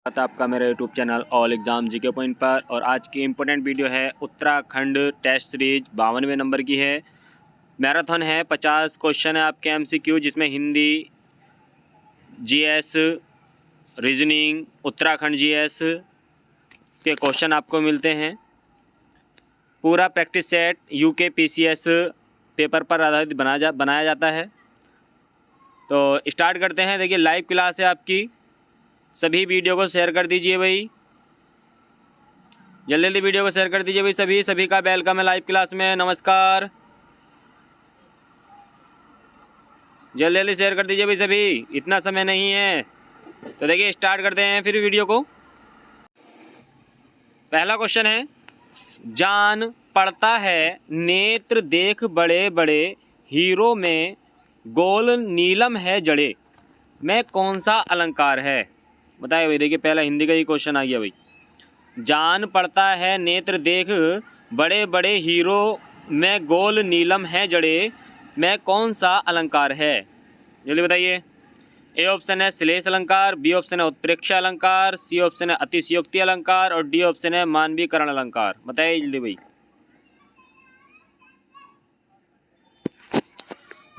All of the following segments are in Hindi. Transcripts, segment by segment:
था आपका मेरा YouTube channel all exam GK point पर। और आज की इम्पोर्टेंट वीडियो है उत्तराखंड टेस्ट सीरीज 52वें नंबर की है। मैराथन है, 50 क्वेश्चन है आपके एमसीक्यू, जिसमें Hindi, GS, reasoning, Uttarakhand GS के क्वेश्चन आपको मिलते हैं। पूरा practice set UK PCS paper पर आधारित बनाया जाता है। तो स्टार्ट करते हैं। देखिए लाइव क्लास है आपकी, सभी वीडियो को शेयर कर दीजिए भाई, जल्दी जल्दी वीडियो को शेयर कर दीजिए भाई। सभी का वेलकम है लाइव क्लास में, नमस्कार। जल्दी जल्दी शेयर कर दीजिए भाई सभी, इतना समय नहीं है। तो देखिए स्टार्ट करते हैं फिर वीडियो को। पहला क्वेश्चन है, जान पड़ता है नेत्र देख बड़े बड़े हीरो में गोल नीलम है जड़े, में कौन सा अलंकार है? बताइए भाई। देखिए पहला हिंदी का ही क्वेश्चन आ गया भाई। जान पड़ता है नेत्र देख बड़े बड़े हीरो में गोल नीलम है जड़े, में कौन सा अलंकार है? जल्दी बताइए। ए ऑप्शन है श्लेष अलंकार, बी ऑप्शन है उत्प्रेक्षा अलंकार, सी ऑप्शन है अतिशयोक्ति अलंकार और डी ऑप्शन है मानवीकरण अलंकार। बताइए जल्दी भाई।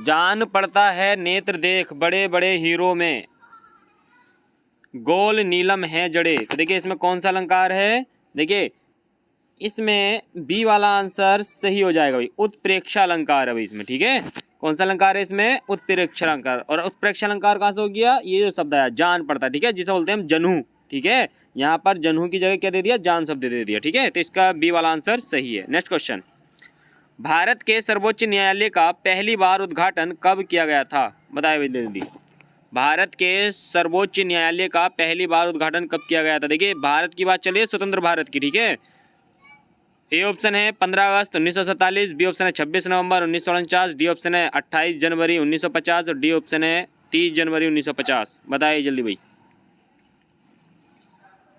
जान पड़ता है नेत्र देख बड़े बड़े हीरो में गोल नीलम है जड़े, तो देखिए इसमें कौन सा अलंकार है? देखिए इसमें बी वाला आंसर सही हो जाएगा भाई, उत्प्रेक्षा अलंकार है भाई इसमें। ठीक है, कौन सा अलंकार है इसमें? उत्प्रेक्षा अलंकार। और उत्प्रेक्षा अलंकार कहाँ से हो गया? ये जो शब्द है जान पड़ता है, ठीक है, जिसे बोलते हैं हम जन्हू। ठीक है, यहाँ पर जन्हू की जगह क्या दे दिया? जान शब्द दे दिया। ठीक है, तो इसका बी वाला आंसर सही है। नेक्स्ट क्वेश्चन, भारत के सर्वोच्च न्यायालय का पहली बार उद्घाटन कब किया गया था? बताए भाई जल्दी। भारत के सर्वोच्च न्यायालय का पहली बार उद्घाटन कब किया गया था? देखिए भारत की बात चलिए, स्वतंत्र भारत की। ठीक है, ए ऑप्शन है 15 अगस्त 1947, बी ऑप्शन है 26 नवंबर 1949, डी ऑप्शन है 28 जनवरी 1950 और डी ऑप्शन है 30 जनवरी 1950। बताइए जल्दी भाई।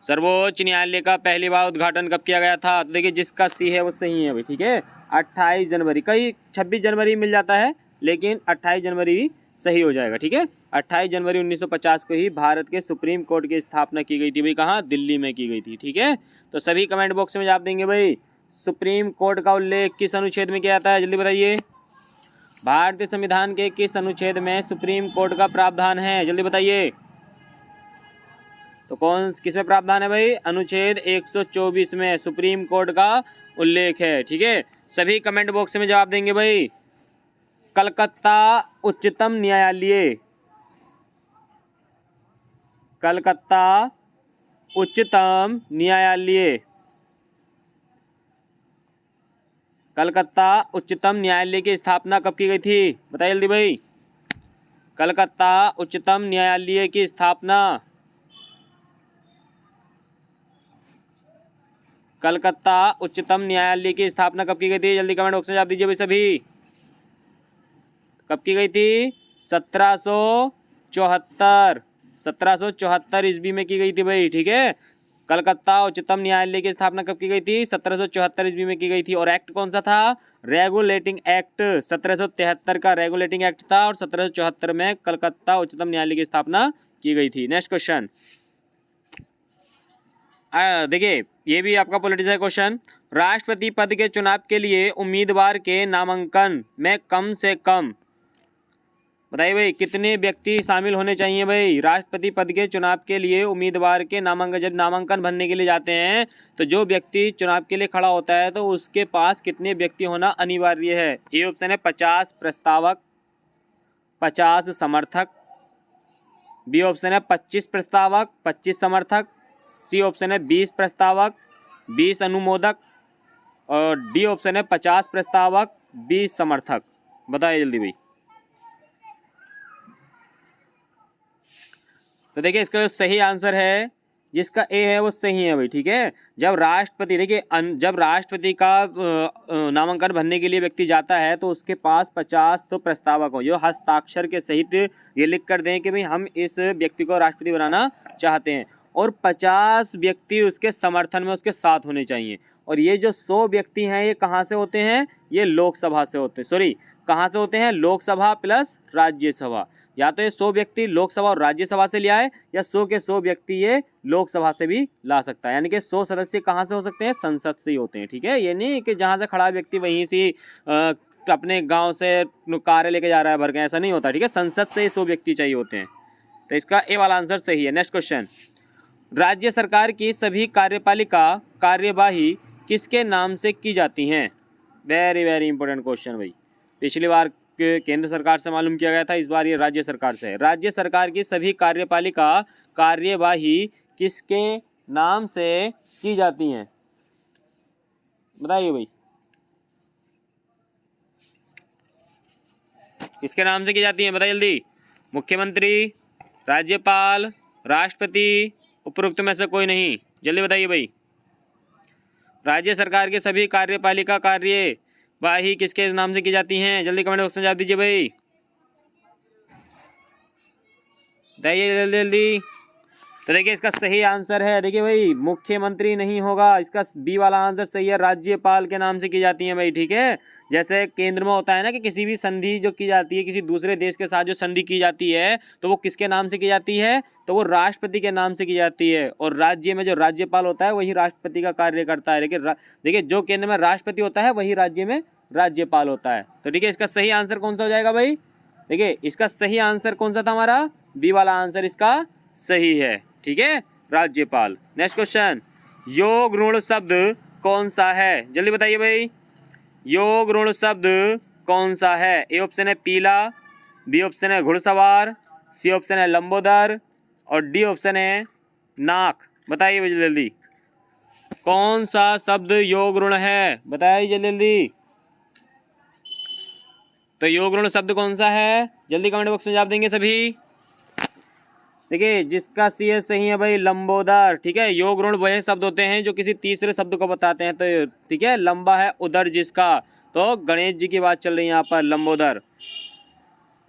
सर्वोच्च न्यायालय का पहली बार उद्घाटन कब किया गया था? तो देखिए जिसका सी है वो सही है भाई। ठीक है, 28 जनवरी, कहीं 26 जनवरी मिल जाता है लेकिन 28 जनवरी भी सही हो जाएगा। ठीक है, 28 जनवरी 1950 को ही भारत के सुप्रीम कोर्ट की स्थापना की गई थी भाई। कहाँ? दिल्ली में की गई थी। ठीक है, तो सभी कमेंट बॉक्स में जवाब देंगे भाई। सुप्रीम कोर्ट का उल्लेख किस अनुच्छेद में किया जाता है? जल्दी बताइए। भारतीय संविधान के किस अनुच्छेद में सुप्रीम कोर्ट का प्रावधान है? जल्दी बताइए। तो किस में प्रावधान है भाई? अनुच्छेद 124 में सुप्रीम कोर्ट का उल्लेख है। ठीक है, सभी कमेंट बॉक्स में जवाब देंगे भाई। कलकत्ता उच्चतम न्यायालय, कलकत्ता उच्चतम न्यायालय, कलकत्ता उच्चतम न्यायालय की स्थापना कब की गई थी? बताइए जल्दी भाई। कलकत्ता उच्चतम न्यायालय की स्थापना, कलकत्ता उच्चतम न्यायालय की स्थापना कब की गई थी? जल्दी कमेंट बॉक्स में जवाब दीजिए भाई सभी। कब की गई थी? 1774, 1774 ईस्वी में की गई थी भाई। ठीक है, कलकत्ता उच्चतम न्यायालय की स्थापना कब की गई थी? 1774 ईस्वी में की गई थी। और एक्ट कौन सा था? Regulating act. 1773 का रेगुलेटिंग एक्ट था और 1774 में कलकत्ता उच्चतम न्यायालय की स्थापना की गई थी। नेक्स्ट क्वेश्चन, देखिए ये भी आपका पॉलिटिक्स क्वेश्चन। राष्ट्रपति पद के चुनाव के लिए उम्मीदवार के नामांकन में कम से कम, बताइए भाई, कितने व्यक्ति शामिल होने चाहिए भाई? राष्ट्रपति पद के चुनाव के लिए उम्मीदवार के नामांकन, जब नामांकन भरने के लिए जाते हैं तो जो व्यक्ति चुनाव के लिए खड़ा होता है तो उसके पास कितने व्यक्ति होना अनिवार्य है? ए ऑप्शन है 50 प्रस्तावक, 50 समर्थक, बी ऑप्शन है 25 प्रस्तावक, 25 समर्थक, सी ऑप्शन है 20 प्रस्तावक, 20 अनुमोदक और डी ऑप्शन है 50 प्रस्तावक, 20 समर्थक। बताइए जल्दी भाई। तो देखिए इसका जो सही आंसर है, जिसका ए है वो सही है भाई। ठीक है, जब राष्ट्रपति, देखिए जब राष्ट्रपति का नामांकन भरने के लिए व्यक्ति जाता है तो उसके पास 50 तो प्रस्तावक हो, जो हस्ताक्षर के सहित ये लिख कर दें कि भाई हम इस व्यक्ति को राष्ट्रपति बनाना चाहते हैं, और 50 व्यक्ति उसके समर्थन में उसके साथ होने चाहिए। और ये जो 100 व्यक्ति हैं ये कहाँ से होते हैं? ये लोकसभा से होते हैं, सॉरी कहाँ से होते हैं? लोकसभा प्लस राज्यसभा। या तो ये 100 व्यक्ति लोकसभा और राज्यसभा से ले आए, या 100 के 100 व्यक्ति ये लोकसभा से भी ला सकता है। यानी कि 100 सदस्य कहाँ से हो सकते हैं? संसद से ही होते हैं, ठीक है। ये नहीं कि जहाँ से खड़ा व्यक्ति वहीं से अपने गांव से कार्य लेके जा रहा है भर के, ऐसा नहीं होता, ठीक है। संसद से 100 व्यक्ति चाहिए होते हैं। तो इसका ए वाला आंसर सही है। नेक्स्ट क्वेश्चन, राज्य सरकार की सभी कार्यपालिका कार्यवाही किसके नाम से की जाती हैं? वेरी वेरी इंपॉर्टेंट क्वेश्चन भाई। पिछली बार केंद्र सरकार से मालूम किया गया था, इस बार ये राज्य सरकार से है। राज्य सरकार की सभी कार्यपालिका कार्यवाही किसके नाम से की जाती हैं? बताइए भाई, किसके नाम से की जाती हैं? बताइए जल्दी। मुख्यमंत्री, राज्यपाल, राष्ट्रपति, उपरोक्त में से कोई नहीं। जल्दी बताइए भाई। राज्य सरकार के सभी कार्यपालिका कार्यवाही किसके नाम से की जाती हैं? जल्दी कमेंट बॉक्स में जवाब दीजिए भाई, बताइए जल्दी जल्दी। तो देखिए इसका सही आंसर है, देखिए भाई, मुख्यमंत्री नहीं होगा, इसका बी वाला आंसर सही है। राज्यपाल के नाम से की जाती है भाई, ठीक है। जैसे केंद्र में होता है ना कि किसी भी संधि जो की जाती है, किसी दूसरे देश के साथ जो संधि की जाती है, तो वो किसके नाम से की जाती है? तो वो राष्ट्रपति के नाम से की जाती है। और राज्य में जो राज्यपाल होता है वही राष्ट्रपति का कार्य करता है। लेकिन देखिए जो केंद्र में राष्ट्रपति होता है वही राज्य में राज्यपाल होता है। तो ठीक है, इसका सही आंसर कौन सा हो जाएगा भाई? देखिए इसका सही आंसर कौन सा था हमारा? बी वाला आंसर इसका सही है, ठीक है, राज्यपाल। नेक्स्ट क्वेश्चन, योग ऋण शब्द कौन सा है? जल्दी बताइए भाई, योग ऋण शब्द कौन सा है? ए ऑप्शन है पीला, बी ऑप्शन है घुड़सवार, सी ऑप्शन है लंबोदर और डी ऑप्शन है नाक। बताइए भाई जल्दी, कौन सा शब्द योग ऋण है? बताइए जल्दी जल्दी। तो योग ऋण शब्द कौन सा है? जल्दी कमेंट बॉक्स में जवाब देंगे सभी। देखिए जिसका सी है सही है भाई, लंबोदर, ठीक है। योग ऋण वह शब्द होते हैं जो किसी तीसरे शब्द को बताते हैं, तो ठीक है, लंबा है उदर जिसका, तो गणेश जी की बात चल रही है यहाँ पर, लंबोदर।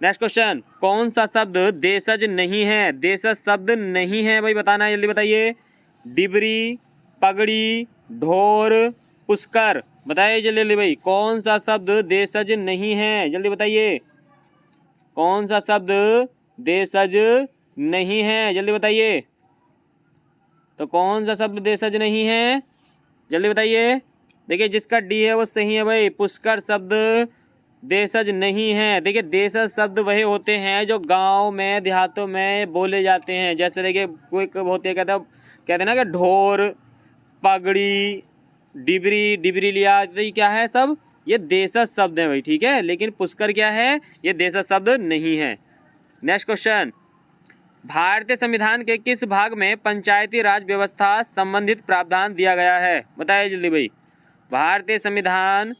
नेक्स्ट क्वेश्चन, कौन सा शब्द देशज नहीं है? देशज शब्द नहीं है भाई, बताना है, जल्दी बताइए। डिबरी, पगड़ी, ढोर, पुष्कर। बताइए जल्दी जल्दी भाई, कौन सा शब्द देशज नहीं है? जल्दी बताइए, कौन सा शब्द देशज नहीं है? जल्दी बताइए। तो कौन सा शब्द देशज नहीं है? जल्दी बताइए। देखिए जिसका डी है वो सही है भाई, पुष्कर शब्द देशज नहीं है। देखिए देशज शब्द वही होते हैं जो गांव में देहातों में बोले जाते हैं। जैसे देखिए कोई होते कहते हैं ना कि ढोर, पगड़ी, डिबरी, डिबरी लिया, तो ये क्या है? सब ये देशज शब्द हैं भाई, ठीक है। लेकिन पुष्कर क्या है? ये देशज शब्द नहीं है। नेक्स्ट क्वेश्चन, भारतीय संविधान के किस भाग में पंचायती राज व्यवस्था संबंधित प्रावधान दिया गया है? बताइए जल्दी भाई, भारतीय संविधान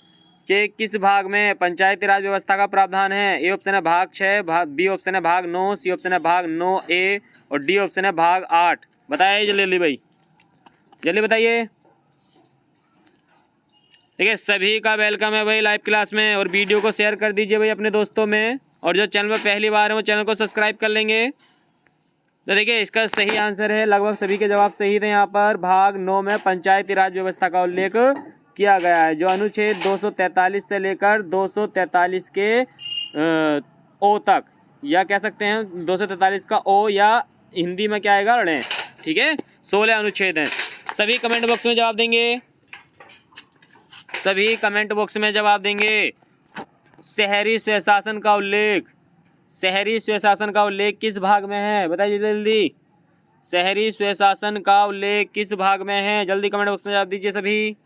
के किस भाग में पंचायती राज व्यवस्था का प्रावधान है? ए ऑप्शन है भाग 6, बी ऑप्शन है भाग 9, सी ऑप्शन है भाग 9A और डी ऑप्शन है भाग 8। बताइए जल्दी जल्दी भाई, जल्दी बताइए। ठीक है, सभी का वेलकम है भाई लाइव क्लास में, और वीडियो को शेयर कर दीजिए भाई अपने दोस्तों में, और जो चैनल पर पहली बार है वो चैनल को सब्सक्राइब कर लेंगे। तो देखिए इसका सही आंसर है, लगभग सभी के जवाब सही थे। यहाँ पर भाग 9 में पंचायती राज व्यवस्था का उल्लेख किया गया है, जो अनुच्छेद 243 से लेकर 243 के ओ तक, या कह सकते हैं 243 का ओ, या हिंदी में क्या आएगा ऋण, ठीक है। 16 अनुच्छेद हैं। सभी कमेंट बॉक्स में जवाब देंगे, सभी कमेंट बॉक्स में जवाब देंगे। शहरी स्वशासन का उल्लेख, शहरी स्वशासन का उल्लेख किस भाग में है? बताइए जल्दी, शहरी स्वशासन का उल्लेख किस भाग में है? जल्दी कमेंट बॉक्स में जवाब दीजिए सभी।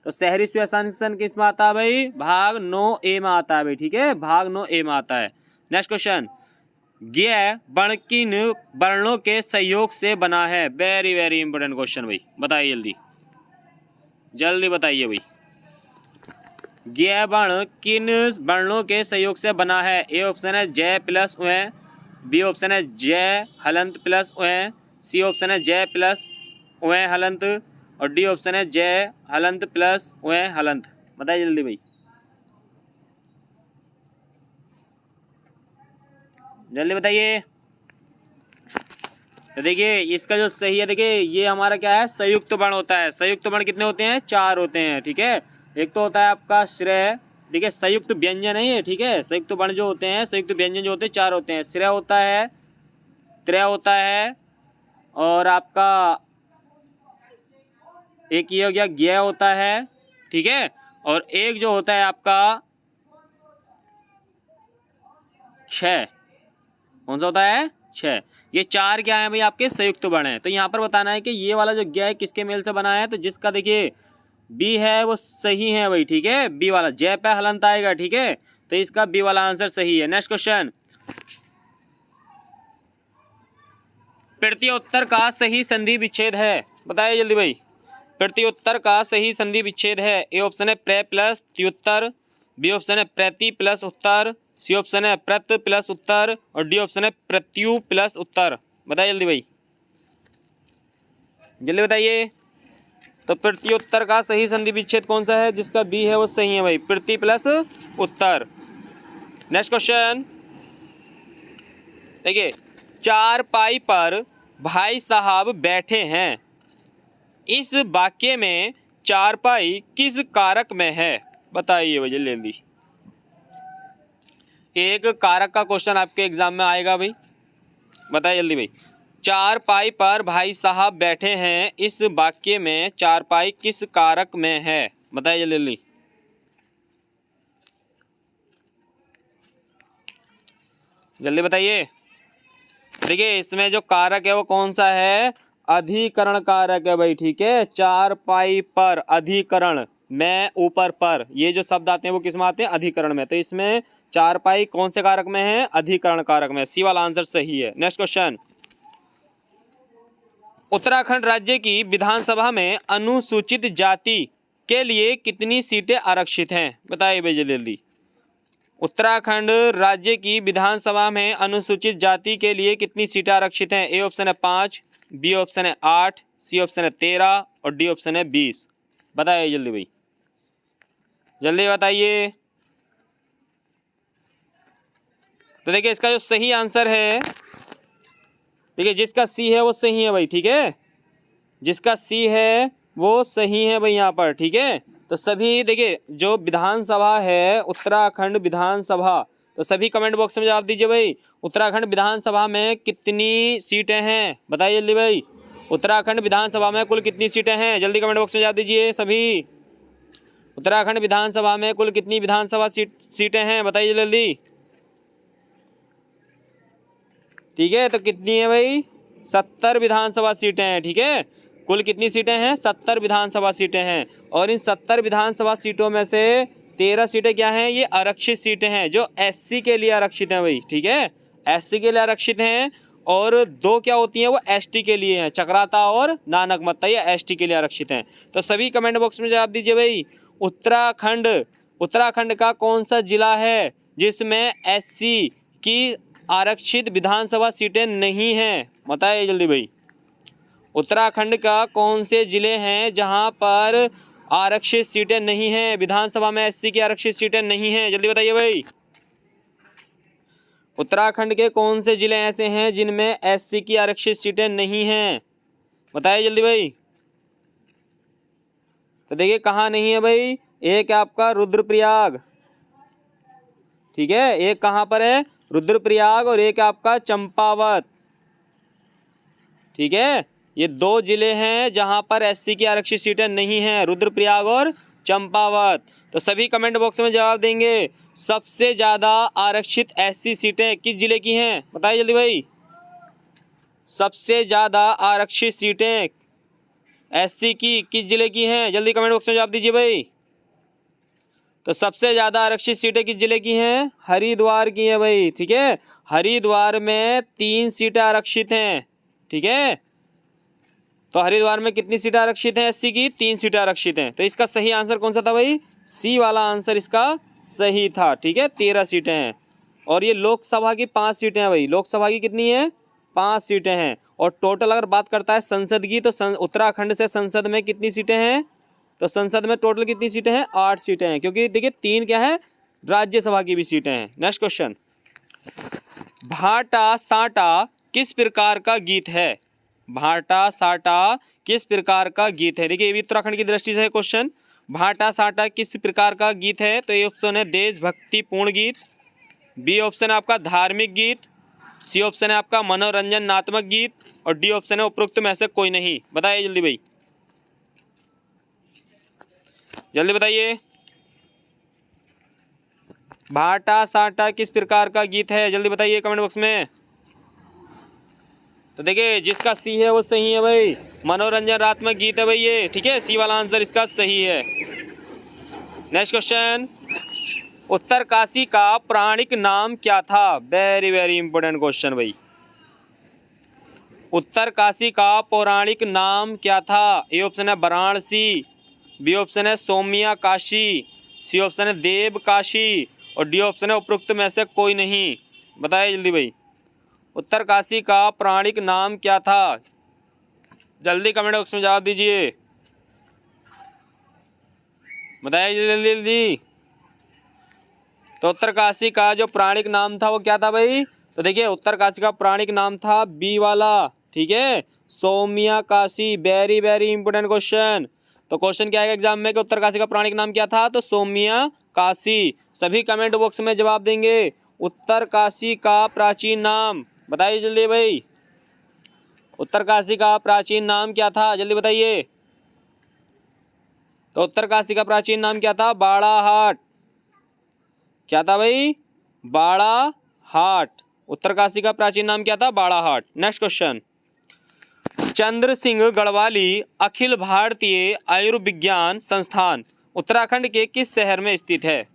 तो शहरी स्वशासन किस में आता है भाई? भाग 9A में आता है भाई, ठीक है, भाग 9A में आता है। नेक्स्ट क्वेश्चन, ज्ञ वर्ण किन वर्णों के सहयोग से बना है? वेरी वेरी इंपॉर्टेंट क्वेश्चन भाई, बताइए जल्दी, जल्दी बताइए भाई। ज्ञ वर्ण किन वर्णों के सहयोग से बना है? ए ऑप्शन है जय प्लस उय, बी ऑप्शन है जय हलंत प्लस उय, सी ऑप्शन है जय प्लस उय हलंत और डी ऑप्शन है जय हलंत प्लस उय हलंत। बताइए जल्दी भाई, जल्दी बताइए। तो देखिए इसका जो सही है, देखिए ये हमारा क्या है? संयुक्त वर्ण होता है। संयुक्त वर्ण कितने होते हैं? 4 होते हैं, ठीक है। एक तो होता है आपका श्रेय, देखिए संयुक्त व्यंजन है ये, ठीक है। संयुक्त वर्ण जो होते हैं, संयुक्त व्यंजन जो होते हैं 4 होते हैं। श्रेय होता है, त्रय होता है, और आपका एक ये हो गया ज्ञ होता है, ठीक है। और एक जो होता है आपका क्षय, कौन सा होता है? क्षय। ये 4 क्या है भाई? आपके संयुक्त वर्ण है। तो यहाँ पर बताना है कि ये वाला जो ज्ञ है किसके मेल से बना है, तो जिसका देखिए बी है वो सही है भाई, ठीक है। बी वाला जय पे हलंत आएगा, ठीक है। तो इसका बी वाला आंसर सही है। नेक्स्ट क्वेश्चन, प्रत्युत्तर का सही संधि विच्छेद है, बताइए जल्दी भाई। प्रत्युत्तर का सही संधि विच्छेद है। ए ऑप्शन है प्र प्लस त्युत्तर, बी ऑप्शन है प्रति प्लस उत्तर, सी ऑप्शन है प्रत प्लस उत्तर, और डी ऑप्शन है प्रत्यु प्लस उत्तर। बताइए जल्दी भाई, जल्दी बताइए। तो प्रत्युत्तर का सही संधि विच्छेद कौन सा है? जिसका बी है वो सही है भाई, प्रति प्लस उत्तर। नेक्स्ट क्वेश्चन देखिए, चारपाई पर भाई साहब बैठे हैं, इस वाक्य में चारपाई किस कारक में है? बताइए भाई जल्दी। एक कारक का क्वेश्चन आपके एग्जाम में आएगा भाई, बताइए जल्दी भाई। चारपाई पर भाई साहब बैठे हैं, इस वाक्य में चारपाई किस कारक में है? बताइए जल्दी। जल्दी बताइए। देखिए इसमें जो कारक है वो कौन सा है? अधिकरण कारक है भाई, ठीक है। चारपाई पर, अधिकरण में, ऊपर पर, ये जो शब्द आते हैं वो किस में आते हैं? अधिकरण में। तो इसमें चारपाई कौन से कारक में है? अधिकरण कारक में। सी वाला आंसर सही है। नेक्स्ट क्वेश्चन, उत्तराखंड राज्य की विधानसभा में अनुसूचित जाति के लिए कितनी सीटें आरक्षित हैं? बताइए भाई जल्दी। उत्तराखंड राज्य की विधानसभा में अनुसूचित जाति के लिए कितनी सीटें आरक्षित हैं? ए ऑप्शन है 5, बी ऑप्शन है 8, सी ऑप्शन है 13, और डी ऑप्शन है 20। बताइए जल्दी भाई, जल्दी बताइए। तो देखिए इसका जो सही आंसर है, देखिए जिसका सी है वो सही है भाई, ठीक है। जिसका सी है वो सही है भाई यहाँ पर, ठीक है। तो सभी देखिए जो विधानसभा है, उत्तराखंड विधानसभा, तो सभी कमेंट बॉक्स में जवाब दीजिए भाई। उत्तराखंड विधानसभा में कितनी सीटें हैं? बताइए जल्दी भाई। उत्तराखंड विधानसभा में कुल कितनी सीटें हैं? जल्दी कमेंट बॉक्स में जवाब दीजिए सभी। उत्तराखंड विधानसभा में कुल कितनी विधानसभा सीटें हैं? बताइए जल्दी, ठीक है। तो कितनी है भाई? 70 विधानसभा सीटें हैं, ठीक है। कुल कितनी सीटें हैं? 70 विधानसभा सीटें हैं। और इन 70 विधानसभा सीटों में से 13 सीटें क्या हैं? ये आरक्षित सीटें हैं, जो एससी के लिए आरक्षित हैं भाई, ठीक है। एससी के लिए आरक्षित हैं। और 2 क्या होती हैं? वो एसटी के लिए हैं, चक्राता और नानकमत्ता, ये एसटी के लिए आरक्षित हैं। तो सभी कमेंट बॉक्स में जवाब दीजिए भाई। उत्तराखंड का कौन सा जिला है जिसमें एससी की आरक्षित विधानसभा सीटें नहीं हैं? बताइए जल्दी भाई। उत्तराखंड का कौन से जिले हैं जहां पर आरक्षित सीटें नहीं हैं? विधानसभा में एससी की आरक्षित सीटें नहीं हैं, जल्दी बताइए भाई। उत्तराखंड के कौन से जिले ऐसे हैं जिनमें एससी की आरक्षित सीटें नहीं हैं? बताइए जल्दी भाई। तो देखिए कहाँ नहीं है भाई। एक आपका रुद्रप्रयाग, ठीक है। एक कहाँ पर है? रुद्रप्रयाग। और एक आपका चंपावत, ठीक है। ये 2 जिले हैं जहां पर एससी की आरक्षित सीटें नहीं हैं, रुद्रप्रयाग और चंपावत। तो सभी कमेंट बॉक्स में जवाब देंगे। सबसे ज़्यादा आरक्षित एससी सीटें किस जिले की हैं? बताइए जल्दी भाई। सबसे ज़्यादा आरक्षित सीटें एससी की किस जिले की हैं? जल्दी कमेंट बॉक्स में जवाब दीजिए भाई। तो सबसे ज़्यादा आरक्षित सीटें किस जिले की हैं? हरिद्वार की हैं भाई, ठीक है। हरिद्वार में 3 सीटें आरक्षित हैं, ठीक है। तो हरिद्वार में कितनी सीटें आरक्षित हैं एससी की? 3 सीटें आरक्षित हैं। तो इसका सही आंसर कौन सा था भाई? सी वाला आंसर इसका सही था, ठीक है। 13 सीटें हैं। और ये लोकसभा की 5 सीटें हैं भाई। लोकसभा की कितनी है? 5 सीटें हैं। और टोटल अगर बात करता है संसद की, तो उत्तराखंड से संसद में कितनी सीटें हैं? तो संसद में टोटल कितनी सीटें हैं? 8 सीटें हैं, क्योंकि देखिए 3 क्या है? राज्यसभा की भी सीटें हैं। नेक्स्ट क्वेश्चन, भाटा साटा किस प्रकार का गीत है? भाटा साटा किस प्रकार का गीत है? देखिए ये भी उत्तराखंड की दृष्टि से है क्वेश्चन। भाटा साटा किस प्रकार का गीत है? तो ये ऑप्शन है देशभक्तिपूर्ण गीत, बी ऑप्शन है आपका धार्मिक गीत, सी ऑप्शन है आपका मनोरंजनात्मक गीत और डी ऑप्शन है उपरोक्त में से कोई नहीं। बताइए जल्दी भाई, जल्दी बताइए। भाटा साटा किस प्रकार का गीत है? जल्दी बताइए कमेंट बॉक्स में। तो देखिए जिसका सी है वो सही है भाई, मनोरंजनात्मक गीत है भाई ये, ठीक है, सी वाला आंसर इसका सही है। नेक्स्ट क्वेश्चन, उत्तरकाशी का पौराणिक नाम क्या था? वेरी वेरी इंपॉर्टेंट क्वेश्चन भाई। उत्तरकाशी का पौराणिक नाम क्या था? ए ऑप्शन है वाराणसी, बी ऑप्शन है सौम्या काशी, सी ऑप्शन है देव काशी और डी ऑप्शन है उपरोक्त में से कोई नहीं। बताइए जल्दी भाई, उत्तरकाशी का पौराणिक नाम क्या था? जल्दी कमेंट बॉक्स में जवाब दीजिए, बताइए जल्दी जल्दी। तो उत्तरकाशी का जो पौराणिक नाम था वो क्या था भाई? तो देखिए उत्तरकाशी का पौराणिक नाम था बी वाला, ठीक है, Soumya Kashi. Very very important question. तो क्वेश्चन क्या है एग्जाम में कि उत्तरकाशी का पौराणिक नाम क्या था? तो सौम्या काशी। सभी कमेंट बॉक्स में जवाब देंगे उत्तरकाशी का प्राचीन नाम। बताइए जल्दी भाई, उत्तरकाशी का प्राचीन नाम क्या था? जल्दी बताइए। तो उत्तरकाशी का प्राचीन नाम क्या था? बाड़ाहाट। क्या था भाई? बाड़ाहाट। उत्तरकाशी का प्राचीन नाम क्या था? बाड़ाहाट। नेक्स्ट क्वेश्चन, चंद्र सिंह गढ़वाली अखिल भारतीय आयुर्विज्ञान संस्थान उत्तराखंड के किस शहर में स्थित है?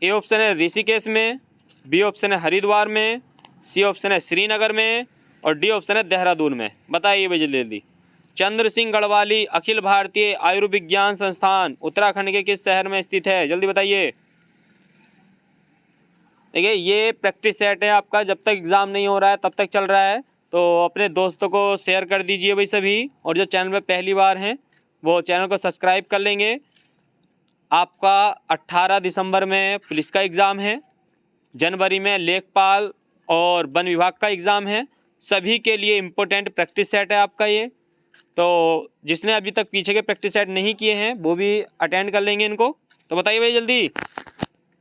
ए ऑप्शन है ऋषिकेश में, बी ऑप्शन है हरिद्वार में, सी ऑप्शन है श्रीनगर में और डी ऑप्शन है देहरादून में। बताइए भाई जल्दी जल्दी। चंद्र सिंह गढ़वाली अखिल भारतीय आयुर्विज्ञान संस्थान उत्तराखंड के किस शहर में स्थित है? जल्दी बताइए। देखिए ये प्रैक्टिस सेट है आपका, जब तक एग्ज़ाम नहीं हो रहा है तब तक चल रहा है, तो अपने दोस्तों को शेयर कर दीजिए भाई सभी, और जो चैनल पे पहली बार हैं वो चैनल को सब्सक्राइब कर लेंगे। आपका 18 दिसंबर में पुलिस का एग्ज़ाम है, जनवरी में लेखपाल और वन विभाग का एग्ज़ाम है। सभी के लिए इम्पोर्टेंट प्रैक्टिस सेट है आपका ये, तो जिसने अभी तक पीछे के प्रैक्टिस सेट नहीं किए हैं वो भी अटेंड कर लेंगे इनको। तो बताइए भाई जल्दी।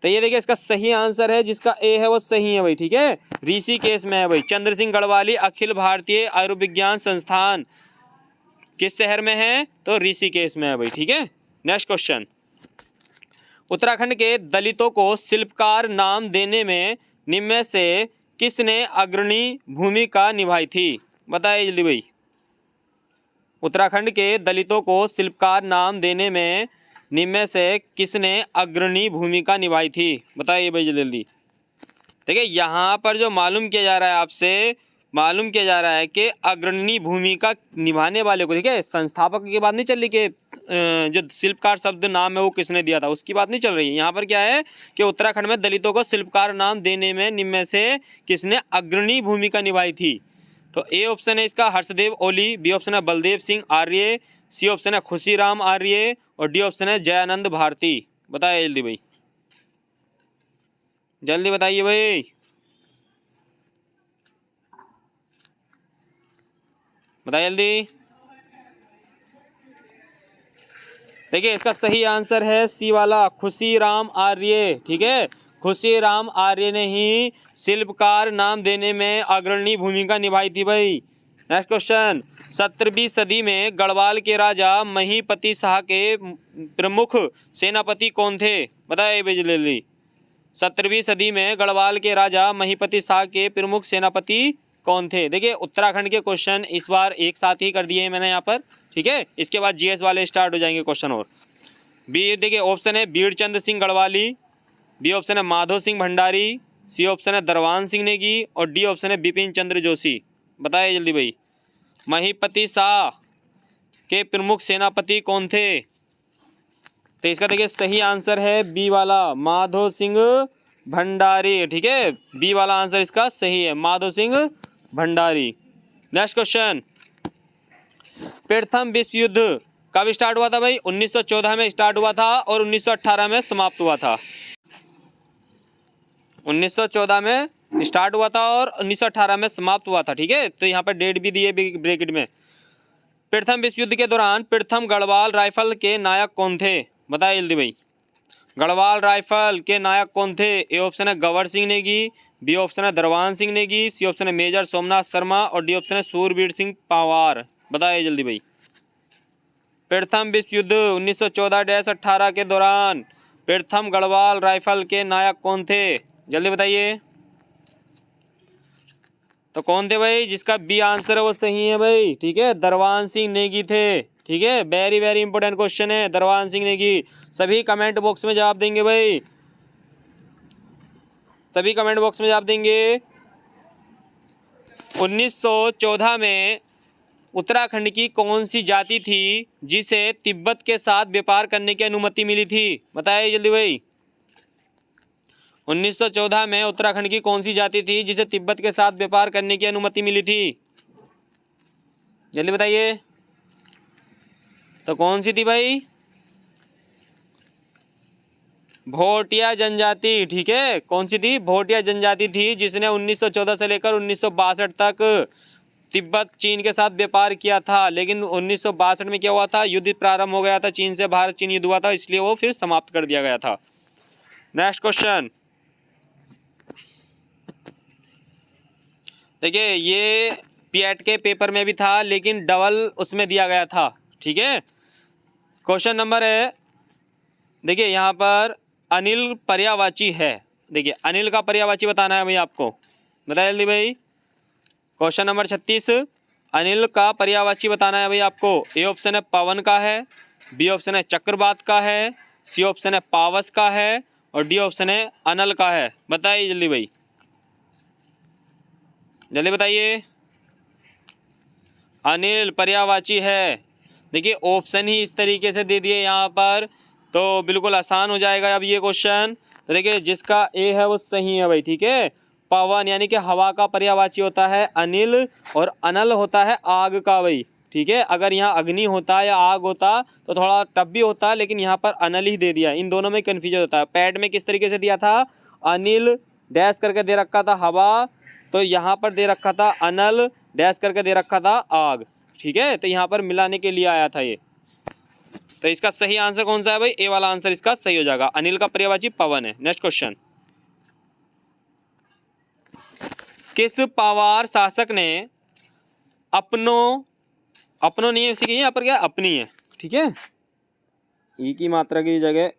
तो ये देखिए इसका सही आंसर है, जिसका ए है वो सही है भाई, ठीक है, ऋषिकेश में है भाई। चंद्र सिंह गढ़वाली अखिल भारतीय आयुर्विज्ञान संस्थान किस शहर में है? तो ऋषिकेश में है भाई, ठीक है। नेक्स्ट क्वेश्चन, उत्तराखंड के दलितों को शिल्पकार नाम देने में निम्न में से किसने अग्रणी भूमिका निभाई थी? बताइए जल्दी भाई। उत्तराखंड के दलितों को शिल्पकार नाम देने में निम्न में से किसने अग्रणी भूमिका निभाई थी? बताइए भाई जल्दी। देखिए यहाँ पर जो मालूम किया जा रहा है आपसे, मालूम किया जा रहा है कि अग्रणी भूमिका निभाने वाले को, ठीक है, संस्थापक की बात नहीं चल रही कि जो शिल्पकार शब्द नाम है वो किसने दिया था उसकी बात नहीं चल रही है। यहाँ पर क्या है कि उत्तराखंड में दलितों को शिल्पकार नाम देने में निम्न में से किसने अग्रणी भूमिका निभाई थी? तो ए ऑप्शन है इसका हर्षदेव ओली, बी ऑप्शन है बलदेव सिंह आर्य, सी ऑप्शन है खुशीराम आर्य और डी ऑप्शन है जयानंद भारती। बताइए जल्दी भाई, जल्दी बताइए भाई। बताइए जल्दी। देखिए इसका सही आंसर है सी वाला, खुशीराम आर्य, ठीक है, खुशीराम आर्य ने ही शिल्पकार नाम देने में अग्रणी भूमिका निभाई थी भाई। नेक्स्ट क्वेश्चन, 17वीं सदी में गढ़वाल के राजा महीपति शाह के प्रमुख सेनापति कौन थे? बताइए भाई जल्दी। 17वीं सदी में गढ़वाल के राजा महीपति शाह के प्रमुख सेनापति कौन थे? देखिए उत्तराखंड के क्वेश्चन इस बार एक साथ ही कर दिए हैं मैंने यहाँ पर, ठीक है, इसके बाद जीएस वाले स्टार्ट हो जाएंगे क्वेश्चन। और बी देखिए ऑप्शन है बीरचंद सिंह गढ़वाली, बी ऑप्शन है माधो सिंह भंडारी, सी ऑप्शन है दरवान सिंह नेगी और डी ऑप्शन है बिपिन चंद्र जोशी। बताइए जल्दी भाई, महीपति शाह के प्रमुख सेनापति कौन थे? तो इसका देखिए सही आंसर है बी वाला, माधो सिंह भंडारी, ठीक है, बी वाला आंसर इसका सही है, माधो सिंह भंडारी। नेक्स्ट क्वेश्चन, प्रथम विश्व युद्ध कब स्टार्ट हुआ था भाई? 1914 में स्टार्ट हुआ था और 1918 में समाप्त हुआ था। 1914 में स्टार्ट हुआ था और 1918 में समाप्त हुआ था, ठीक है, तो यहाँ पर डेट भी दी है ब्रैकेट में। प्रथम विश्व युद्ध के दौरान प्रथम गढ़वाल राइफल के नायक कौन थे? बताइए जल्दी भाई। गढ़वाल राइफल के नायक कौन थे? ए ऑप्शन है गवर सिंह नेगी, बी ऑप्शन है दरवान सिंह नेगी, सी ऑप्शन है मेजर सोमनाथ शर्मा और डी ऑप्शन है सूरबीर सिंह पंवार। बताइए जल्दी भाई। प्रथम विश्व युद्ध 1914-18 के दौरान प्रथम गढ़वाल राइफल के नायक कौन थे? जल्दी बताइए। तो कौन थे भाई? जिसका बी आंसर है वो सही है भाई, ठीक है, दरवान सिंह नेगी थे। ठीक है, वेरी वेरी इंपॉर्टेंट क्वेश्चन है, दरवान सिंह नेगी। सभी कमेंट बॉक्स में जवाब देंगे भाई, सभी कमेंट बॉक्स में जवाब देंगे। 1914 में उत्तराखंड की कौन सी जाति थी जिसे तिब्बत के साथ व्यापार करने की अनुमति मिली थी? बताइए जल्दी भाई। 1914 में उत्तराखंड की कौन सी जाति थी जिसे तिब्बत के साथ व्यापार करने की अनुमति मिली थी? जल्दी बताइए। तो कौन सी थी भाई? भोटिया जनजाति। ठीक है, कौन सी थी? भोटिया जनजाति थी, जिसने 1914 से लेकर 1962 तक तिब्बत चीन के साथ व्यापार किया था। लेकिन 1962 में क्या हुआ था? युद्ध प्रारंभ हो गया था चीन से, भारत चीन युद्ध हुआ था, इसलिए वो फिर समाप्त कर दिया गया था। नेक्स्ट क्वेश्चन देखिए, ये पीएट के पेपर में भी था लेकिन डबल उसमें दिया गया था। ठीक है, क्वेश्चन नंबर है, देखिए यहाँ पर अनिल पर्यायवाची है। देखिए अनिल का पर्यायवाची बताना है भाई आपको, बताइए जल्दी भाई। क्वेश्चन नंबर 36, अनिल का पर्यायवाची बताना है भाई आपको। ए ऑप्शन है पवन का है, बी ऑप्शन है चक्रवात का है, सी ऑप्शन है पावस का है और डी ऑप्शन है अनल का है। बताइए जल्दी भाई, जल्दी बताइए। अनिल पर्यायवाची है। देखिए ऑप्शन ही इस तरीके से दे दिए यहाँ पर, तो बिल्कुल आसान हो जाएगा अब ये क्वेश्चन। तो देखिए जिसका ए है वो सही है भाई। ठीक है, पवन यानी कि हवा का पर्यायवाची होता है अनिल और अनल होता है आग का भाई। ठीक है, अगर यहाँ अग्नि होता या आग होता तो थोड़ा टफ भी होता, लेकिन यहाँ पर अनल ही दे दिया, इन दोनों में कन्फ्यूजन होता है। पैड में किस तरीके से दिया था? अनिल डैश करके दे रखा था हवा, तो यहाँ पर दे रखा था अनल डैश करके दे रखा था आग। ठीक है, तो यहाँ पर मिलाने के लिए आया था ये। तो इसका सही आंसर कौन सा है भाई? ए वाला आंसर इसका सही हो जाएगा, अनिल का पर्यायवाची पवन है। नेक्स्ट क्वेश्चन, किस पवार शासक ने अपनों नहीं है उसी की, यहाँ पर क्या अपनी है। ठीक है, ई की मात्रा की जगह,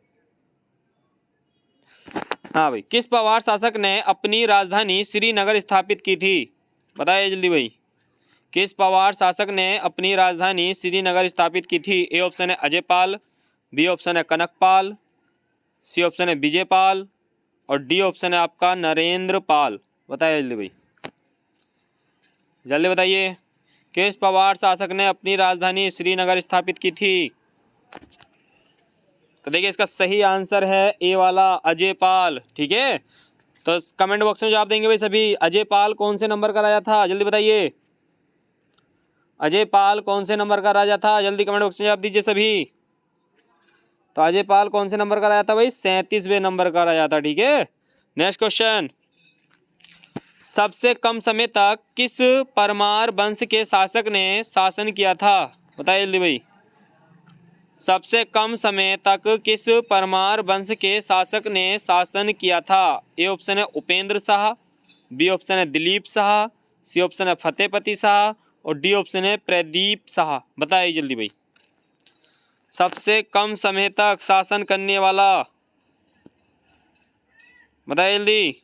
हाँ भाई, किस पवार शासक ने अपनी राजधानी श्रीनगर स्थापित की थी? बताइए जल्दी भाई। किस पवार शासक ने अपनी राजधानी श्रीनगर स्थापित की थी? ए ऑप्शन है अजयपाल, बी ऑप्शन है कनकपाल, सी ऑप्शन है विजयपाल और डी ऑप्शन है आपका नरेंद्र पाल। बताइए जल्दी भाई, जल्दी बताइए। किस पवार शासक ने अपनी राजधानी श्रीनगर स्थापित की थी? तो देखिए इसका सही आंसर है ए वाला, अजयपाल। ठीक है, तो कमेंट बॉक्स में जवाब देंगे भाई सभी। अजयपाल कौन से नंबर का राजा था? जल्दी बताइए। अजयपाल कौन से नंबर का राजा था? जल्दी कमेंट बॉक्स में जवाब दीजिए सभी। तो अजयपाल कौन से नंबर का राजा था भाई? 37वें नंबर का राजा था। ठीक है, नेक्स्ट क्वेश्चन, सबसे कम समय तक किस परमार वंश के शासक ने शासन किया था? बताइए जल्दी भाई। सबसे कम समय तक किस परमार वंश के शासक ने शासन किया था? ए ऑप्शन है उपेंद्र शाह, बी ऑप्शन है दिलीप शाह, सी ऑप्शन है फतेहपति शाह और डी ऑप्शन है प्रदीप शाह। बताइए जल्दी भाई, सबसे कम समय तक शासन करने वाला, बताइए जल्दी।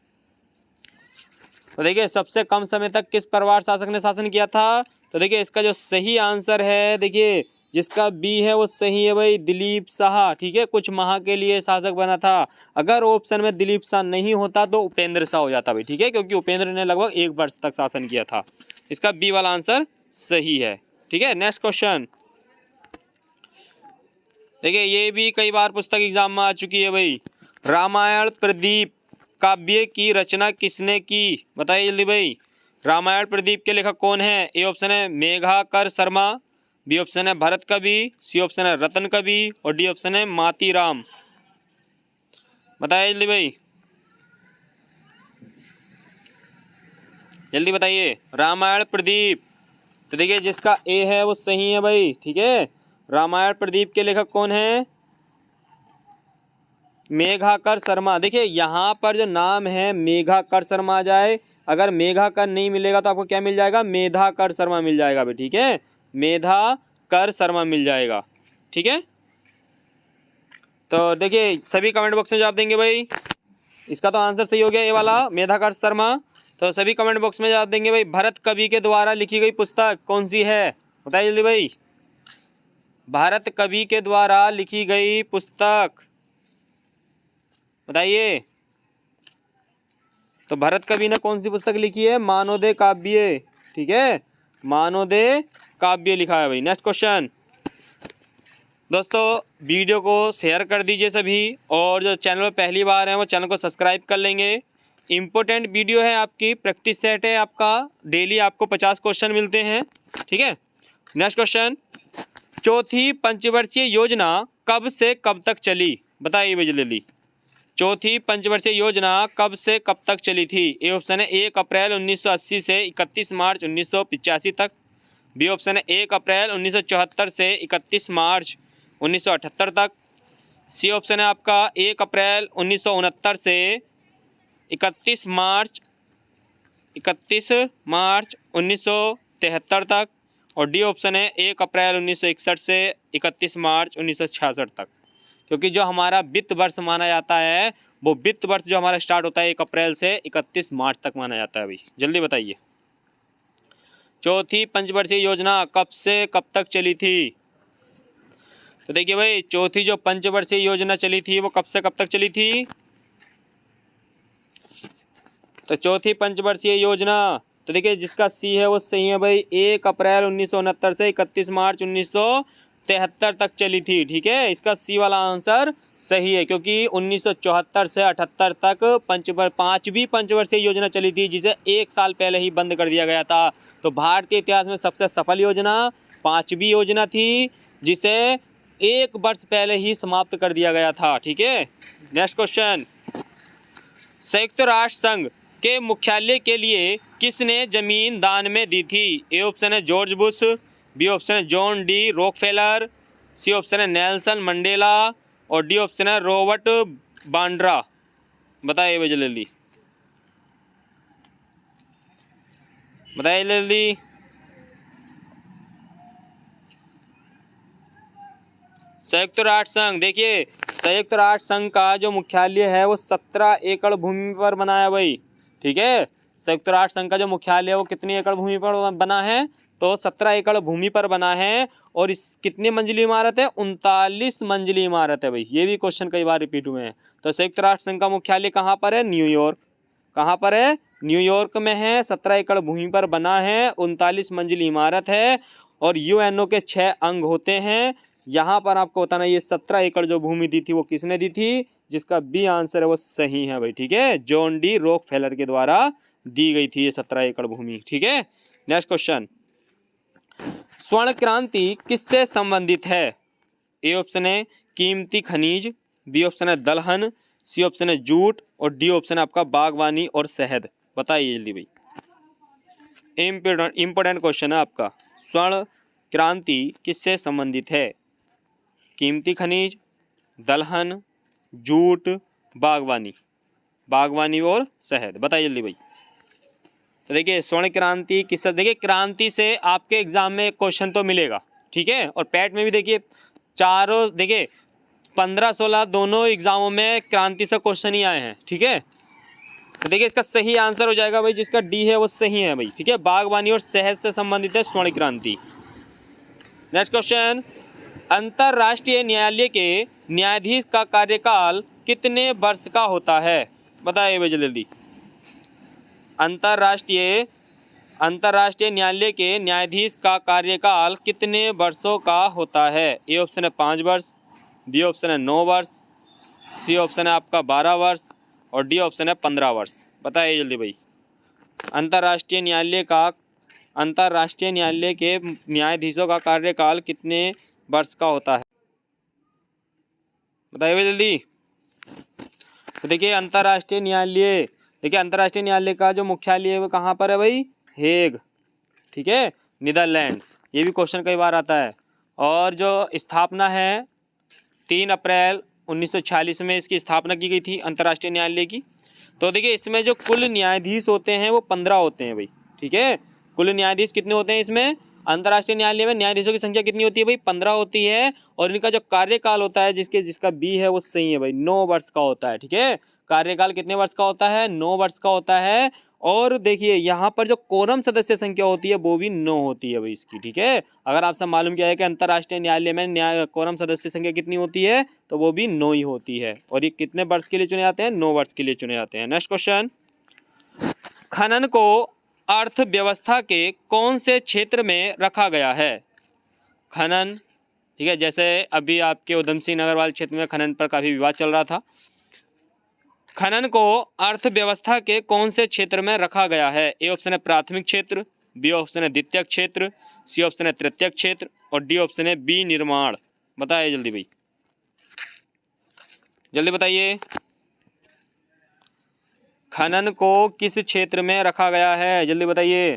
तो देखिए सबसे कम समय तक किस परिवार शासक ने शासन किया था? तो देखिए इसका जो सही आंसर है, देखिए जिसका बी है वो सही है भाई, दिलीप शाह। ठीक है, कुछ माह के लिए शासक बना था। अगर ऑप्शन में दिलीप शाह नहीं होता तो उपेंद्र शाह हो जाता भाई। ठीक है, क्योंकि उपेंद्र ने लगभग 1 वर्ष तक शासन किया था। इसका बी वाला आंसर सही है। ठीक है, नेक्स्ट क्वेश्चन, देखिए ये भी कई बार पुस्तक एग्जाम में आ चुकी है भाई। रामायण प्रदीप काव्य की रचना किसने की? बताइए जल्दी भाई। रामायण प्रदीप के लेखक कौन है? ए ऑप्शन है मेघाकर शर्मा, बी ऑप्शन है भरत कवि, सी ऑप्शन है रतन कवि और डी ऑप्शन है मातीराम। बताइए जल्दी भाई, जल्दी बताइए। रामायण प्रदीप तो देखिए जिसका ए है वो सही है भाई, ठीक है। रामायण प्रदीप के लेखक कौन है? मेघाकर शर्मा। देखिए यहाँ पर जो नाम है मेघाकर शर्मा आ जाए, अगर मेघाकर नहीं मिलेगा तो आपको क्या मिल जाएगा? मेधाकर शर्मा मिल जाएगा भाई, ठीक है। मेधाकर शर्मा मिल जाएगा, ठीक है। तो देखिए सभी कमेंट बॉक्स में जवाब देंगे भाई। इसका तो आंसर सही हो गया, ये वाला मेधाकर शर्मा। तो सभी कमेंट बॉक्स में जवाब देंगे भाई। भरत कवि के द्वारा लिखी गई पुस्तक कौन सी है? बताइए जल्दी भाई। भारत कवि के द्वारा लिखी गई पुस्तक बताइए। तो भरत कवि ने कौन सी पुस्तक लिखी है? मानवोदय काव्य, ठीक है। मानवोदय काव्य लिखा है भाई। Next question. दोस्तों वीडियो को शेयर कर दीजिए सभी, और जो चैनल पर पहली बार है वो चैनल को सब्सक्राइब कर लेंगे। इम्पोर्टेंट वीडियो है आपकी, प्रैक्टिस सेट है आपका, डेली आपको 50 क्वेश्चन मिलते हैं, ठीक है। Next question. चौथी पंचवर्षीय योजना कब से कब तक चली? बताइए भाई जल्दी। चौथी पंचवर्षीय योजना कब से कब तक चली थी? ए ऑप्शन है 1 अप्रैल 1980 से 31 मार्च 1985 तक। बी ऑप्शन है 1 अप्रैल 1974 से 31 मार्च 1978 तक। सी ऑप्शन है आपका 1 अप्रैल 1969 से 31 मार्च 1973 तक। और डी ऑप्शन है 1 अप्रैल 1961 से 31 मार्च 1966 तक। क्योंकि जो हमारा वित्त वर्ष माना जाता है वो वित्त वर्ष जो हमारा स्टार्ट होता है 1 अप्रैल से 31 मार्च तक माना जाता है भाई। जल्दी बताइए चौथी पंचवर्षीय योजना कब से कब तक चली थी? तो देखिए भाई चौथी जो पंचवर्षीय योजना चली थी वो कब से कब तक चली थी? तो चौथी पंचवर्षीय योजना, तो देखिए जिसका सी है वो सही है भाई। 1 अप्रैल 1969 से 31 मार्च 1973 तक चली थी, ठीक है। इसका सी वाला आंसर सही है, क्योंकि 1974 से 78 तक पांचवी पंचवर्षीय योजना चली थी, जिसे 1 साल पहले ही बंद कर दिया गया था। तो भारतीय इतिहास में सबसे सफल योजना पांचवी योजना थी, जिसे 1 वर्ष पहले ही समाप्त कर दिया गया था, ठीक है। Next question. संयुक्त राष्ट्र संघ के मुख्यालय के लिए किसने जमीन दान में दी थी? ए ऑप्शन है जॉर्ज बुश, बी ऑप्शन है John D Rockefeller, C option है नेल्सन मंडेला, और डी ऑप्शन है रॉबर्ट बांड्रा। बताइए भाई जल्दी बताइए जल्दी। संयुक्त राष्ट्र संघ, देखिए संयुक्त राष्ट्र संघ का जो मुख्यालय है वो 17 एकड़ भूमि पर बना है भाई, ठीक है। संयुक्त राष्ट्र संघ का जो मुख्यालय है वो कितनी एकड़ भूमि पर बना है? तो 17 एकड़ भूमि पर बना है। और इस कितनी मंजिली इमारत है? 39 मंजिली इमारत है भाई। ये भी क्वेश्चन कई बार रिपीट हुए हैं। तो संयुक्त राष्ट्र संघ का मुख्यालय कहाँ पर है? न्यूयॉर्क। कहाँ पर है? न्यूयॉर्क में है। 17 एकड़ भूमि पर बना है, 39 मंजिली इमारत है, और यूएनओ के 6 अंग होते हैं। यहाँ पर आपको बताना ये 17 एकड़ जो भूमि दी थी वो किसने दी थी? जिसका बी आंसर है वो सही है भाई, ठीक है। जॉन डी रॉकफेलर के द्वारा दी गई थी ये 17 एकड़ भूमि, ठीक है। Next question. स्वर्ण क्रांति किससे संबंधित है? ए ऑप्शन है कीमती खनिज, बी ऑप्शन है दलहन, सी ऑप्शन है जूट, और डी ऑप्शन है आपका बागवानी और शहद। बताइए जल्दी भाई। इंपॉर्टेंट क्वेश्चन है आपका। स्वर्ण क्रांति किससे संबंधित है? कीमती खनिज, दलहन, जूट, बागवानी और शहद। बताइए जल्दी भाई। तो देखिए स्वर्ण क्रांति किससे, देखिए क्रांति से आपके एग्जाम में क्वेश्चन तो मिलेगा, ठीक है। और पैट में भी देखिए चारों, देखिए 15-16 दोनों एग्जामों में क्रांति से क्वेश्चन ही आए हैं, ठीक है। तो देखिए इसका सही आंसर हो जाएगा भाई, जिसका डी है वो सही है भाई, ठीक है। बागवानी और शहद से संबंधित है स्वर्ण क्रांति। Next question. अंतर्राष्ट्रीय न्यायालय के न्यायाधीश का कार्यकाल कितने वर्ष का होता है? बताइए भाई जल्दी। अंतर्राष्ट्रीय न्यायालय के न्यायाधीश का कार्यकाल कितने वर्षों का होता है? ए ऑप्शन है 5 वर्ष, बी ऑप्शन है 9 वर्ष, सी ऑप्शन है आपका 12 वर्ष, और डी ऑप्शन है 15 वर्ष। बताइए जल्दी भाई। अंतर्राष्ट्रीय न्यायालय के न्यायाधीशों का कार्यकाल कितने वर्ष का होता है? बताइए भाई जल्दी। तो देखिए अंतर्राष्ट्रीय न्यायालय का जो मुख्यालय है वो कहाँ पर है भाई? हेग, ठीक है। नीदरलैंड, ये भी क्वेश्चन कई बार आता है। और जो स्थापना है 3 अप्रैल 1946 में इसकी स्थापना की गई थी अंतर्राष्ट्रीय न्यायालय की। तो देखिए इसमें जो कुल न्यायाधीश होते हैं वो 15 होते हैं भाई, ठीक है। कुल न्यायाधीश कितने होते हैं इसमें, अंतर्राष्ट्रीय न्यायालय में न्यायाधीशों की संख्या कितनी होती है भाई, 15 होती है। और इनका जो कार्यकाल होता है जिसका बी है वो सही है भाई, 9 वर्ष का होता है, ठीक है। कार्यकाल कितने वर्ष का होता है, 9 वर्ष का होता है। और देखिए यहाँ पर जो कोरम सदस्य संख्या होती है वो भी 9 होती है भाई इसकी, ठीक है। अगर आपसे मालूम किया है कि अंतर्राष्ट्रीय न्यायालय में कोरम सदस्य संख्या कितनी होती है, तो वो भी 9 ही होती है। और ये कितने वर्ष के लिए चुने जाते हैं, 9 वर्ष के लिए चुने जाते हैं। नेक्स्ट क्वेश्चन, खनन को अर्थव्यवस्था के कौन से क्षेत्र में रखा गया है। खनन, ठीक है, जैसे अभी आपके उधम सिंह नगर वाले क्षेत्र में खनन पर काफ़ी विवाद चल रहा था। खनन को अर्थव्यवस्था के कौन से क्षेत्र में रखा गया है। ए ऑप्शन है प्राथमिक क्षेत्र, बी ऑप्शन है द्वितीयक क्षेत्र, सी ऑप्शन है तृतीयक क्षेत्र और डी ऑप्शन है बी निर्माण। बताइए जल्दी भाई, जल्दी बताइए, खनन को किस क्षेत्र में रखा गया है, जल्दी बताइए।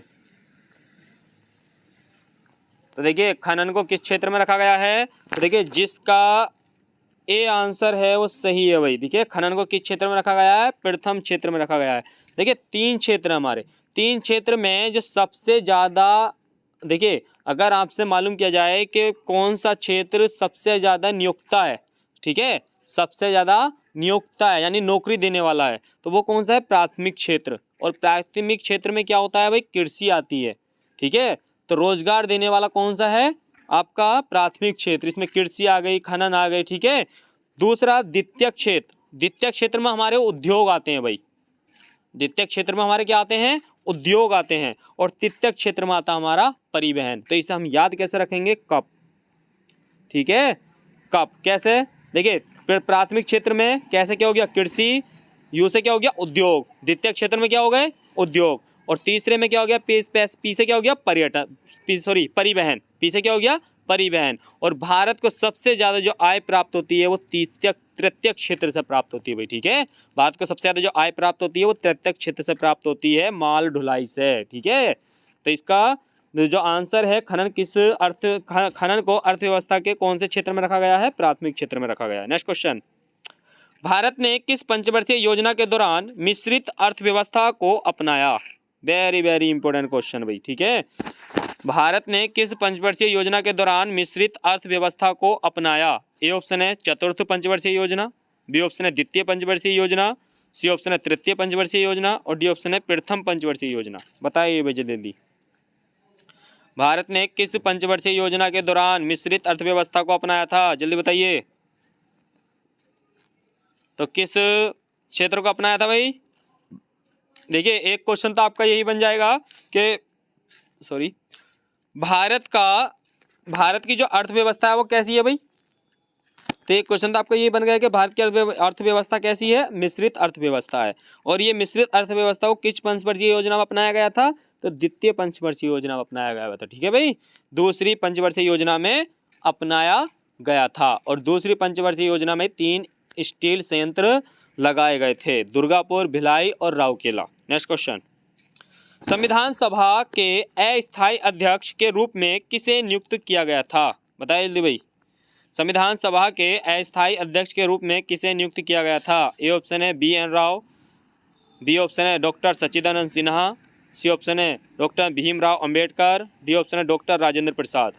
तो देखिए खनन को किस क्षेत्र में रखा गया है, तो देखिए जिसका ए आंसर है वो सही है भाई। देखिए खनन को किस क्षेत्र में रखा गया है, प्रथम क्षेत्र में रखा गया है। देखिए 3 क्षेत्र हमारे, 3 क्षेत्र में जो सबसे ज़्यादा, देखिए अगर आपसे मालूम किया जाए कि कौन सा क्षेत्र सबसे ज़्यादा नियोक्ता है, ठीक है, सबसे ज़्यादा नियोक्ता है यानी नौकरी देने वाला है, तो वो कौन सा है, प्राथमिक क्षेत्र। और प्राथमिक क्षेत्र में क्या होता है भाई, कृषि आती है, ठीक है। तो रोजगार देने वाला कौन सा है, आपका प्राथमिक क्षेत्र, इसमें कृषि आ गई, खनन आ गई, ठीक है। दूसरा द्वितीयक क्षेत्र, द्वितीयक क्षेत्र में हमारे उद्योग आते हैं भाई, द्वितीयक क्षेत्र में हमारे क्या आते हैं, उद्योग आते हैं। और तृतीयक क्षेत्र में आता हमारा परिवहन। तो इसे हम याद कैसे रखेंगे, कप, ठीक है, कप। कैसे, देखिए प्राथमिक क्षेत्र में कैसे क्या हो गया, कृषि, यू से क्या हो गया, उद्योग, द्वितीय क्षेत्र में क्या हो गए, उद्योग, और तीसरे में क्या हो गया, पी से क्या हो गया, पर्यटन, परिवहन, पी से क्या हो गया, परिवहन। और भारत को सबसे ज़्यादा जो आय प्राप्त होती है वो तृतीय क्षेत्र से प्राप्त होती है भाई, ठीक है। भारत को सबसे ज़्यादा जो आय प्राप्त होती है वो तृतीय क्षेत्र से प्राप्त होती है, माल ढुलाई से, ठीक है। तो इसका जो आंसर है, खनन को अर्थव्यवस्था के कौन से क्षेत्र में रखा गया है, प्राथमिक क्षेत्र में रखा गया है। नेक्स्ट क्वेश्चन, भारत ने किस पंचवर्षीय योजना के दौरान मिश्रित अर्थव्यवस्था को अपनाया। वेरी वेरी इंपॉर्टेंट क्वेश्चन भाई, ठीक है। भारत ने किस पंचवर्षीय योजना के दौरान मिश्रित अर्थव्यवस्था को अपनाया। ए ऑप्शन है चतुर्थ पंचवर्षीय योजना, बी ऑप्शन है द्वितीय पंचवर्षीय योजना, सी ऑप्शन है तृतीय पंचवर्षीय योजना और डी ऑप्शन है प्रथम पंचवर्षीय योजना। बताइए भाई जल्दी, भारत ने किस पंचवर्षीय योजना के दौरान मिश्रित अर्थव्यवस्था को अपनाया था, जल्दी बताइए। तो किस क्षेत्र को अपनाया था भाई, देखिए एक क्वेश्चन तो आपका यही बन जाएगा कि भारत की जो अर्थव्यवस्था है वो कैसी है भाई। तो एक क्वेश्चन तो आपका यही बन गया कि भारत की अर्थव्यवस्था कैसी है, मिश्रित अर्थव्यवस्था है। और ये मिश्रित अर्थव्यवस्था को किस पंचवर्षीय योजना में अपनाया गया था, तो द्वितीय पंचवर्षीय योजना में अपनाया गया था, ठीक है भाई। दूसरी पंचवर्षीय योजना में अपनाया गया था। और दूसरी पंचवर्षीय योजना में 3 स्टील संयंत्र लगाए गए थे, दुर्गापुर, भिलाई और राउरकेला। नेक्स्ट क्वेश्चन, संविधान सभा के अस्थायी अध्यक्ष के रूप में किसे नियुक्त किया गया था। बताइए जल्दी भाई, संविधान सभा के अस्थायी अध्यक्ष के रूप में किसे नियुक्त किया गया था। ए ऑप्शन है BN राव, बी ऑप्शन है डॉक्टर सच्चिदानंद सिन्हा, सी ऑप्शन है doctor Bhimrao Ambedkar, D option है डॉक्टर राजेंद्र प्रसाद।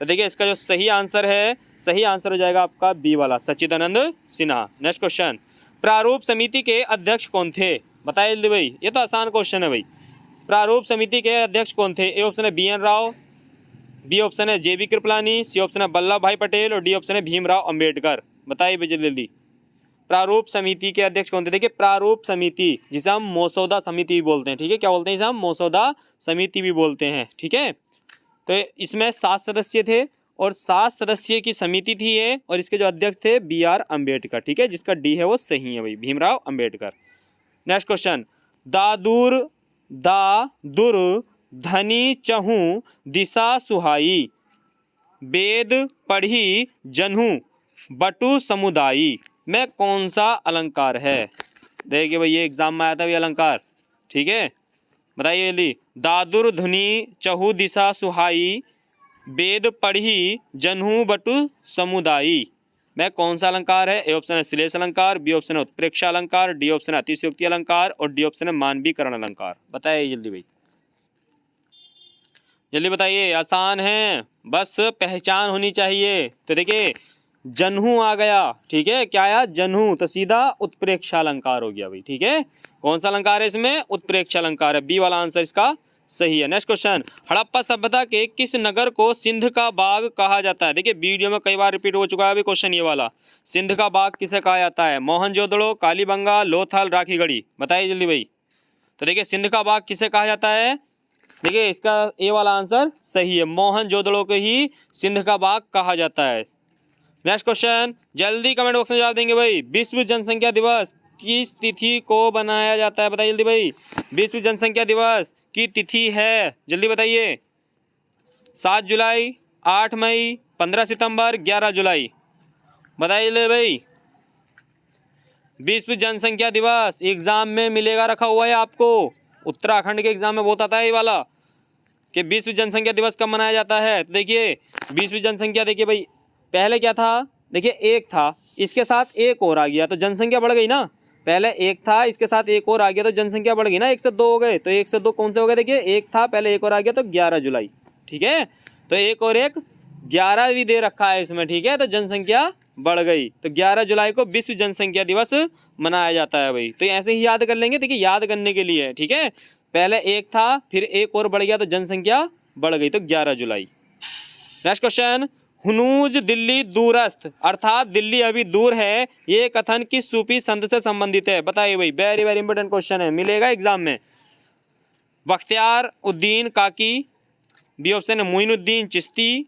तो देखिए इसका जो सही आंसर है, सही आंसर हो जाएगा आपका बी वाला, सच्चिदानंद सिन्हा। नेक्स्ट क्वेश्चन, प्रारूप समिति के अध्यक्ष कौन थे। बताइए जल्दी भाई, ये तो आसान क्वेश्चन है भाई। प्रारूप समिति के अध्यक्ष कौन थे। ए ऑप्शन है BN राव, बी ऑप्शन है JB कृपलानी, सी ऑप्शन है वल्लभ भाई पटेल और डी ऑप्शन है भीमराव अंबेडकर। बताइए भाई जल्दी, प्रारूप समिति के अध्यक्ष कौन थे। देखिए प्रारूप समिति जिसे हम मसौदा समिति भी बोलते हैं, ठीक है, क्या बोलते हैं इसे हम, मसौदा समिति भी बोलते हैं, ठीक है। तो इसमें 7 सदस्य थे और 7 सदस्य की समिति थी ये, और इसके जो अध्यक्ष थे BR अम्बेडकर, ठीक है, जिसका डी है वो सही है भाई, भीमराव अम्बेडकर। नेक्स्ट क्वेश्चन, दादुर धनी चहूँ दिशा सुहाई, वेद पढ़ी जनहू बटु समुदायी में कौन सा अलंकार है। देखिए भाई ये एग्जाम में आया था ये अलंकार, ठीक है। बताइए जल्दी। दादुर धुनी चहु दिशा सुहाई, वेद पढ़ी जनहु बटु समुदायी। मैं कौन सा अलंकार है? ए ऑप्शन है श्लेष अलंकार, बी ऑप्शन है उत्प्रेक्षा अलंकार, डी ऑप्शन है अतिशयोक्ति अलंकार और डी ऑप्शन है मानवीकरण अलंकार। बताइए जल्दी भाई, जल्दी बताइए। आसान है, बस पहचान होनी चाहिए। तो देखिए जनहु आ गया, ठीक है, क्या आया? जनहु, तो सीधा उत्प्रेक्षा अलंकार हो गया भाई, ठीक है। कौन सा अलंकार है इसमें? उत्प्रेक्षा अलंकार है, बी वाला आंसर इसका सही है। नेक्स्ट क्वेश्चन, हड़प्पा सभ्यता के किस नगर को सिंध का बाग कहा जाता है? देखिए वीडियो में कई बार रिपीट हो चुका है अभी क्वेश्चन ये वाला। सिंध का बाग किसे कहा जाता है? मोहनजोदड़ो, कालीबंगा, लोथल, राखीगढ़ी। बताइए जल्दी भाई। तो देखिए सिंध का बाग किसे कहा जाता है? देखिए इसका ए वाला आंसर सही है, मोहनजोदड़ो को ही सिंध का बाग कहा जाता है। नेक्स्ट क्वेश्चन, जल्दी कमेंट बॉक्स में जवाब देंगे भाई। विश्व जनसंख्या दिवस किस तिथि को बनाया जाता है? बताइए जल्दी भाई। विश्व जनसंख्या दिवस की तिथि है, जल्दी बताइए। 7 जुलाई, 8 मई, 15 सितंबर, 11 जुलाई। बताइए जल्दी भाई। विश्व जनसंख्या दिवस एग्जाम में मिलेगा, रखा हुआ है आपको, उत्तराखंड के एग्जाम में बहुत आता है ये वाला कि विश्व जनसंख्या दिवस कब मनाया जाता है। तो देखिए विश्व जनसंख्या, देखिए भाई पहले क्या था? देखिए एक था, इसके साथ एक और आ गया तो जनसंख्या बढ़ गई ना। पहले एक था, इसके साथ एक और आ गया तो जनसंख्या बढ़ गई ना, 1 से 2 हो गए। तो 1 से 2 कौन से हो गए? देखिए एक था पहले, एक और आ गया तो 11 जुलाई, ठीक है। तो एक और एक 11 भी दे रखा है इसमें, ठीक है, तो जनसंख्या बढ़ गई। तो 11 जुलाई को विश्व जनसंख्या दिवस मनाया जाता है भाई। तो ऐसे ही याद कर लेंगे, देखिए याद करने के लिए, ठीक है। पहले एक था, फिर एक और बढ़ गया तो जनसंख्या बढ़ गई, तो 11 जुलाई। नेक्स्ट क्वेश्चन, हुनूज दिल्ली दूरस्थ अर्थात दिल्ली अभी दूर है, ये कथन किस सूफी संत से संबंधित है? बताइए भाई, वेरी वेरी इंपॉर्टेंट क्वेश्चन है, मिलेगा एग्जाम में। बख्तियार उद्दीन काकी, बी ऑप्शन है मोइनुद्दीन चिश्ती,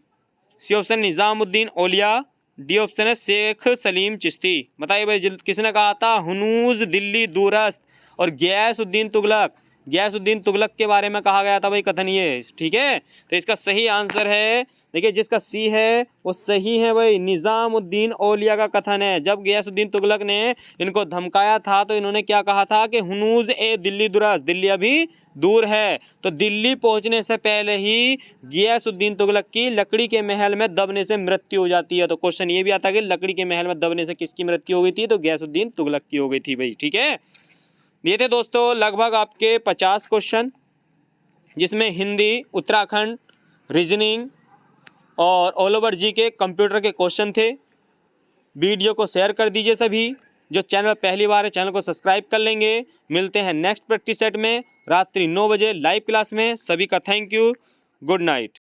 सी ऑप्शन निज़ामुद्दीन औलिया, डी ऑप्शन है शेख सलीम चिश्ती। बताइए भाई किसने कहा था हुनूज दिल्ली दूरस्थ? और गयासुद्दीन तुगलक, गयासुद्दीन तुगलक के बारे में कहा गया था भाई कथन ये, ठीक है। तो इसका सही आंसर है, देखिए जिसका सी है वो सही है भाई, निज़ामुद्दीन औलिया का कथन है। जब गयासुद्दीन तुगलक ने इनको धमकाया था तो इन्होंने क्या कहा था कि हुनूज ए दिल्ली दूरस्थ, दिल्ली अभी दूर है। तो दिल्ली पहुंचने से पहले ही गयासुद्दीन तुगलक की लकड़ी के महल में दबने से मृत्यु हो जाती है। तो क्वेश्चन ये भी आता है कि लकड़ी के महल में दबने से किसकी मृत्यु हो गई थी? तो गयासुद्दीन तुगलक की हो गई थी भाई, ठीक है। ये थे दोस्तों लगभग आपके 50 क्वेश्चन, जिसमें हिंदी, उत्तराखंड, रीजनिंग और ऑल ओवर जी के कंप्यूटर के क्वेश्चन थे। वीडियो को शेयर कर दीजिए सभी। जो चैनल पहली बार है चैनल को सब्सक्राइब कर लेंगे। मिलते हैं नेक्स्ट प्रैक्टिस सेट में रात्रि 9 बजे लाइव क्लास में। सभी का थैंक यू, गुड नाइट।